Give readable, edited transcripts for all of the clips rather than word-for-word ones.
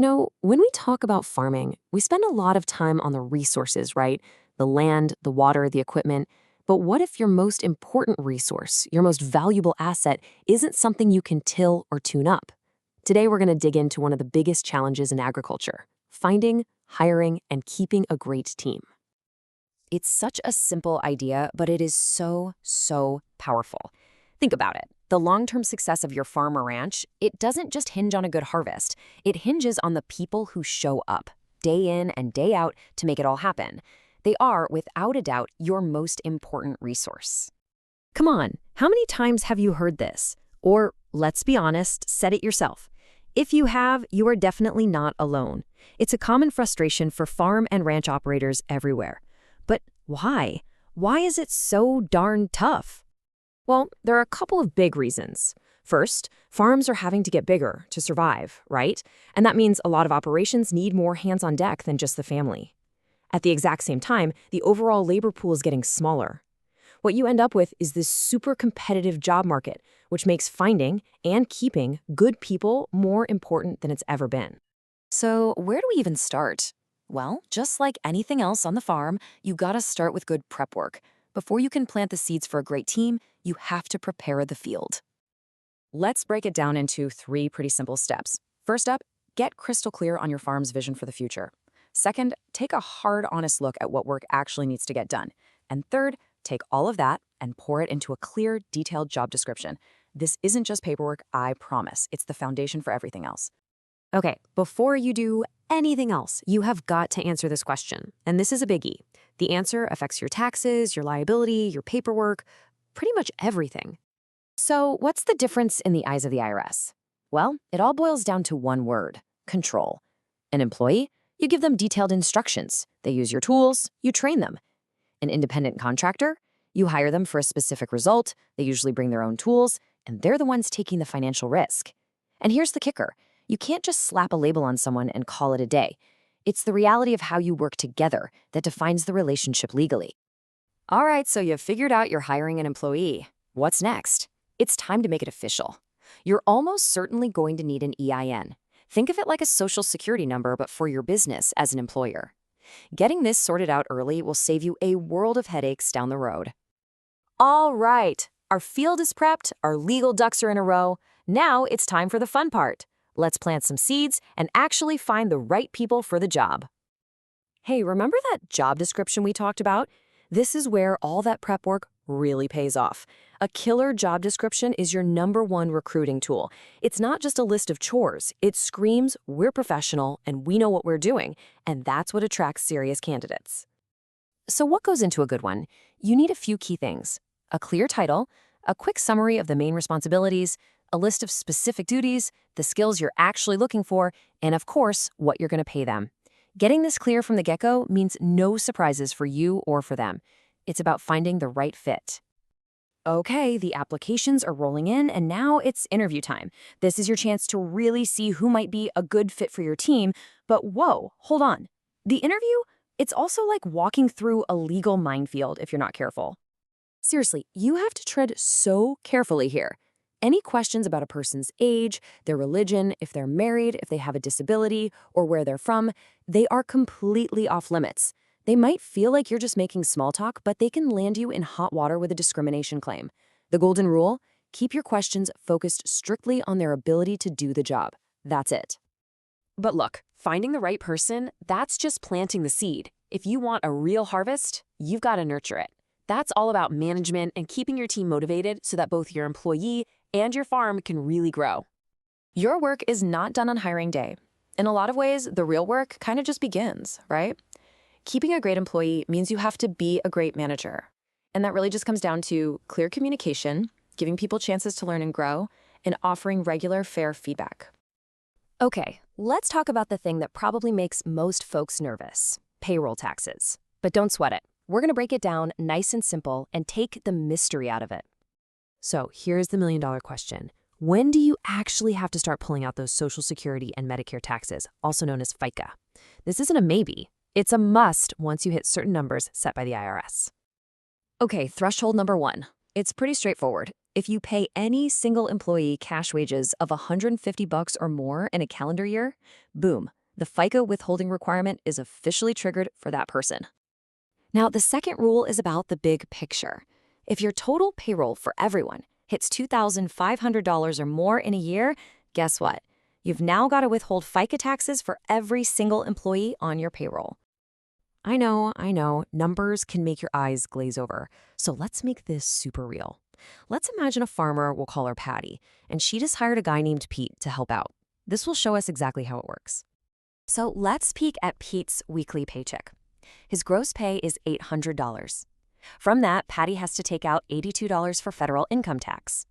When we talk about farming, we spend a lot of time on the resources, right? The land, the water, the equipment. But what if your most important resource, your most valuable asset, isn't something you can till or tune up? Today, we're going to dig into one of the biggest challenges in agriculture: finding, hiring, and keeping a great team. It's such a simple idea, but it is so powerful. Think about it. The long-term success of your farm or ranch, it doesn't just hinge on a good harvest. It hinges on the people who show up, day in and day out, to make it all happen. They are, without a doubt, your most important resource. Come on, how many times have you heard this? Or, let's be honest, said it yourself. If you have, you are definitely not alone. It's a common frustration for farm and ranch operators everywhere. But why? Why is it so darn tough? Well, there are a couple of big reasons. First, farms are having to get bigger to survive, right? And that means a lot of operations need more hands on deck than just the family. At the exact same time, the overall labor pool is getting smaller. What you end up with is this super competitive job market, which makes finding and keeping good people more important than it's ever been. So where do we even start? Well, just like anything else on the farm, you gotta start with good prep work. Before you can plant the seeds for a great team, you have to prepare the field. Let's break it down into 3 pretty simple steps. First up, get crystal clear on your farm's vision for the future. Second, take a hard, honest look at what work actually needs to get done. And third, take all of that and pour it into a clear, detailed job description. This isn't just paperwork, I promise. It's the foundation for everything else. Okay, before you do anything else, you have got to answer this question. And this is a biggie. The answer affects your taxes, your liability, your paperwork, pretty much everything. So what's the difference in the eyes of the IRS? Well, it all boils down to one word: control. An employee, you give them detailed instructions. They use your tools, you train them. An independent contractor, you hire them for a specific result. They usually bring their own tools, and they're the ones taking the financial risk. And here's the kicker. You can't just slap a label on someone and call it a day. It's the reality of how you work together that defines the relationship legally. All right, so you've figured out you're hiring an employee. What's next? It's time to make it official. You're almost certainly going to need an EIN. Think of it like a social security number, but for your business as an employer. Getting this sorted out early will save you a world of headaches down the road. All right, our field is prepped, our legal ducks are in a row. Now it's time for the fun part. Let's plant some seeds and actually find the right people for the job. Hey, remember that job description we talked about? This is where all that prep work really pays off. A killer job description is your #1 recruiting tool. It's not just a list of chores. It screams, we're professional and we know what we're doing, and that's what attracts serious candidates. So what goes into a good one? You need a few key things: a clear title, a quick summary of the main responsibilities, a list of specific duties, the skills you're actually looking for, and of course, what you're going to pay them. Getting this clear from the get-go means no surprises for you or for them. It's about finding the right fit. Okay, the applications are rolling in, and now it's interview time. This is your chance to really see who might be a good fit for your team. But whoa, hold on. The interview, it's also like walking through a legal minefield if you're not careful. Seriously, you have to tread so carefully here. Any questions about a person's age, their religion, if they're married, if they have a disability, or where they're from, they are completely off limits. They might feel like you're just making small talk, but they can land you in hot water with a discrimination claim. The golden rule: keep your questions focused strictly on their ability to do the job. That's it. But look, finding the right person, that's just planting the seed. If you want a real harvest, you've got to nurture it. That's all about management and keeping your team motivated so that both your employee and your farm can really grow. Your work is not done on hiring day. In a lot of ways, the real work kind of just begins, right? Keeping a great employee means you have to be a great manager. And that really just comes down to clear communication, giving people chances to learn and grow, and offering regular, fair feedback. Okay, let's talk about the thing that probably makes most folks nervous: payroll taxes. But don't sweat it. We're going to break it down nice and simple and take the mystery out of it. So here's the $1,000,000 question. When do you actually have to start pulling out those Social Security and Medicare taxes, also known as FICA? This isn't a maybe. It's a must once you hit certain numbers set by the IRS. Okay, threshold number 1. It's pretty straightforward. If you pay any single employee cash wages of $150 or more in a calendar year, boom, the FICA withholding requirement is officially triggered for that person. Now, the second rule is about the big picture. If your total payroll for everyone hits $2,500 or more in a year, guess what? You've now got to withhold FICA taxes for every single employee on your payroll. I know, numbers can make your eyes glaze over. So let's make this super real. Let's imagine a farmer, we'll call her Patty, and she just hired a guy named Pete to help out. This will show us exactly how it works. So let's peek at Pete's weekly paycheck. His gross pay is $800. From that, Patty has to take out $82 for federal income tax,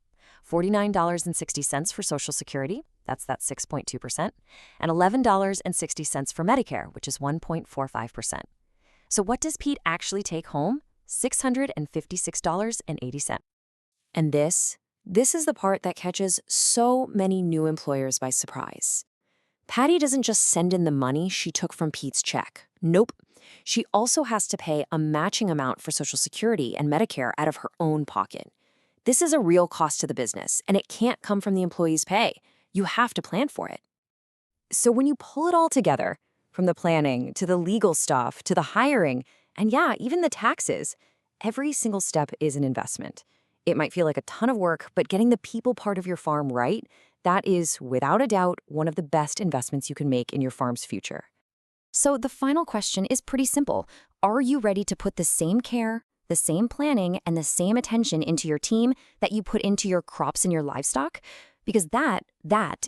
$49.60 for Social Security, that's that 6.2%, and $11.60 for Medicare, which is 1.45%. So what does Pete actually take home? $656.80. And this is the part that catches so many new employers by surprise. Patty doesn't just send in the money she took from Pete's check. Nope. She also has to pay a matching amount for Social Security and Medicare out of her own pocket. This is a real cost to the business, and it can't come from the employee's pay. You have to plan for it. So when you pull it all together, from the planning to the legal stuff to the hiring, and yeah, even the taxes, every single step is an investment. It might feel like a ton of work, but getting the people part of your farm right, that is, without a doubt, one of the best investments you can make in your farm's future. So the final question is pretty simple. Are you ready to put the same care, the same planning, and the same attention into your team that you put into your crops and your livestock? Because that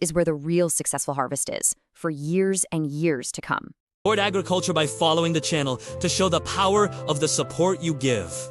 is where the real successful harvest is, for years and years to come. Support agriculture by following the channel to show the power of the support you give.